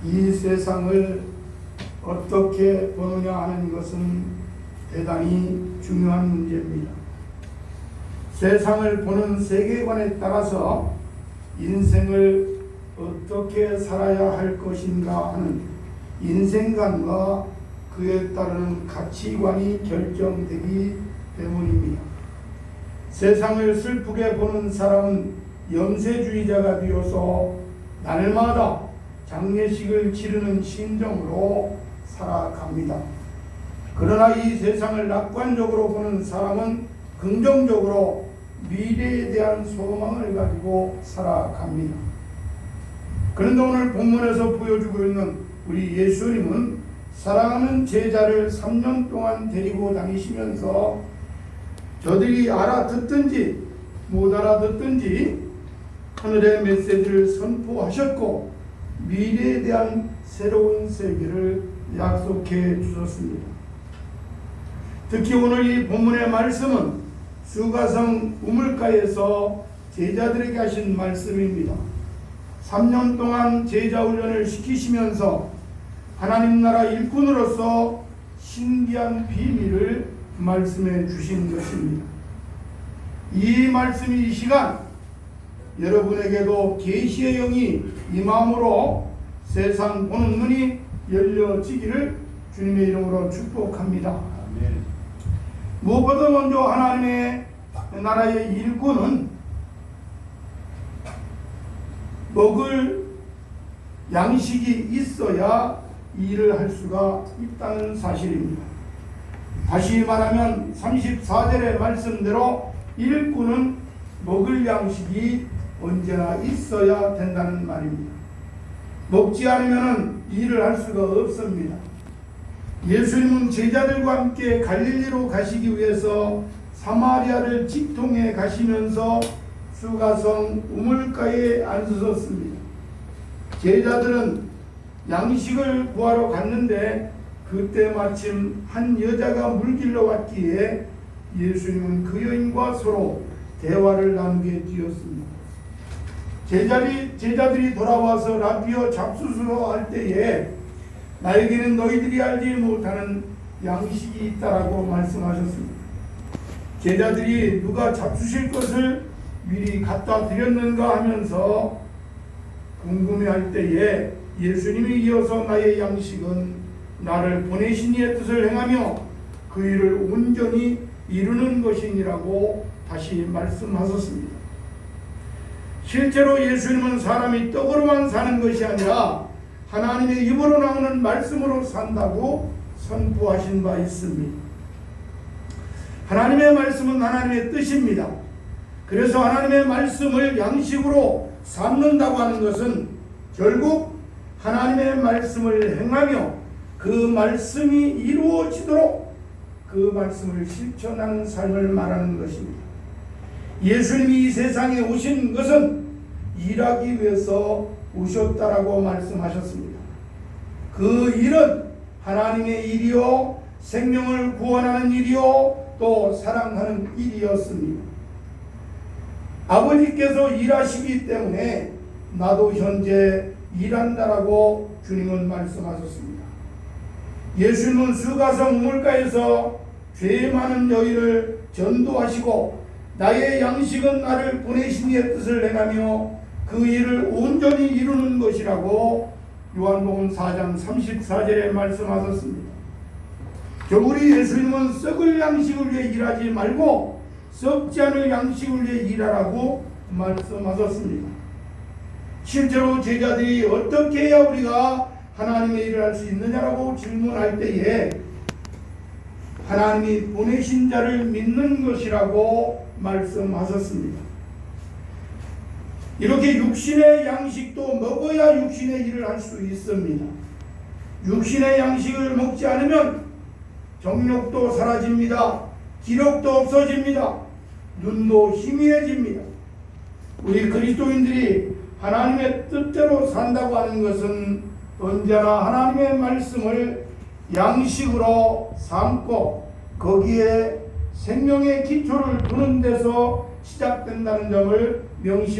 이 세상을 어떻게 보느냐 하는 것은 대단히 중요한 문제입니다. 세상을 보는 세계관에 따라서 인생을 어떻게 살아야 할 것인가 하는 인생관과 그에 따르는 가치관이 결정되기 때문입니다. 세상을 슬프게 보는 사람은 염세주의자가 되어서 날마다 장례식을 치르는 심정으로 살아갑니다. 그러나 이 세상을 낙관적으로 보는 사람은 긍정적으로 미래에 대한 소망을 가지고 살아갑니다. 그런데 오늘 본문에서 보여주고 있는 우리 예수님은 사랑하는 제자를 3년 동안 데리고 다니시면서 저들이 알아듣든지 못 알아듣든지 하늘의 메시지를 선포하셨고 미래에 대한 새로운 세계를 약속해 주셨습니다. 특히 오늘 이 본문의 말씀은 수가성 우물가에서 제자들에게 하신 말씀입니다. 3년 동안 제자 훈련을 시키시면서 하나님 나라 일꾼으로서 신기한 비밀을 말씀해 주신 것입니다. 이 말씀이 이 시간 여러분에게도 계시의 영이 임함으로 세상 보는 눈이 열려지기를 주님의 이름으로 축복합니다. 아멘. 무엇보다 먼저 하나님의 나라의 일꾼은 먹을 양식이 있어야 일을 할 수가 있다는 사실입니다. 다시 말하면 34절의 말씀대로 일꾼은 먹을 양식이 언제나 있어야 된다는 말입니다. 먹지 않으면 일을 할 수가 없습니다. 예수님은 제자들과 함께 갈릴리로 가시기 위해서 사마리아를 직통해 가시면서 수가성 우물가에 앉으셨습니다. 제자들은 양식을 구하러 갔는데 그때 마침 한 여자가 물길로 왔기에 예수님은 그 여인과 서로 대화를 나누게 되었습니다. 제자들이 돌아와서 라비어 잡수수로 할 때에 나에게는 너희들이 알지 못하는 양식이 있다라고 말씀하셨습니다. 제자들이 누가 잡수실 것을 미리 갖다 드렸는가 하면서 궁금해할 때에 예수님이 이어서 나의 양식은 나를 보내신 이의 뜻을 행하며 그 일을 온전히 이루는 것이니라고 다시 말씀하셨습니다. 실제로 예수님은 사람이 떡으로만 사는 것이 아니라 하나님의 입으로 나오는 말씀으로 산다고 선포하신 바 있습니다. 하나님의 말씀은 하나님의 뜻입니다. 그래서 하나님의 말씀을 양식으로 삼는다고 하는 것은 결국 하나님의 말씀을 행하며 그 말씀이 이루어지도록 그 말씀을 실천하는 삶을 말하는 것입니다. 예수님이 이 세상에 오신 것은 일하기 위해서 오셨다라고 말씀하셨습니다. 그 일은 하나님의 일이요, 생명을 구원하는 일이요, 또 사랑하는 일이었습니다. 아버지께서 일하시기 때문에 나도 현재 일한다라고 주님은 말씀하셨습니다. 예수님은 수가성 우물가에서 죄 많은 여인을 전도하시고 나의 양식은 나를 보내신 이의 뜻을 행하며 그 일을 온전히 이루는 것이라고 요한복음 4장 34절에 말씀하셨습니다. 결국 우리 예수님은 썩을 양식을 위해 일하지 말고 썩지 않을 양식을 위해 일하라고 말씀하셨습니다. 실제로 제자들이 어떻게 해야 우리가 하나님의 일을 할 수 있느냐라고 질문할 때에 하나님이 보내신 자를 믿는 것이라고 말씀하셨습니다. 이렇게 육신의 양식도 먹어야 육신의 일을 할 수 있습니다. 육신의 양식을 먹지 않으면 정력도 사라집니다. 기력도 없어집니다. 눈도 희미해집니다. 우리 그리스도인들이 하나님의 뜻대로 산다고 하는 것은 언제나 하나님의 말씀을 양식으로 삼고 거기에 생명의 기초를 두는 데서 시작된다는 점을 명시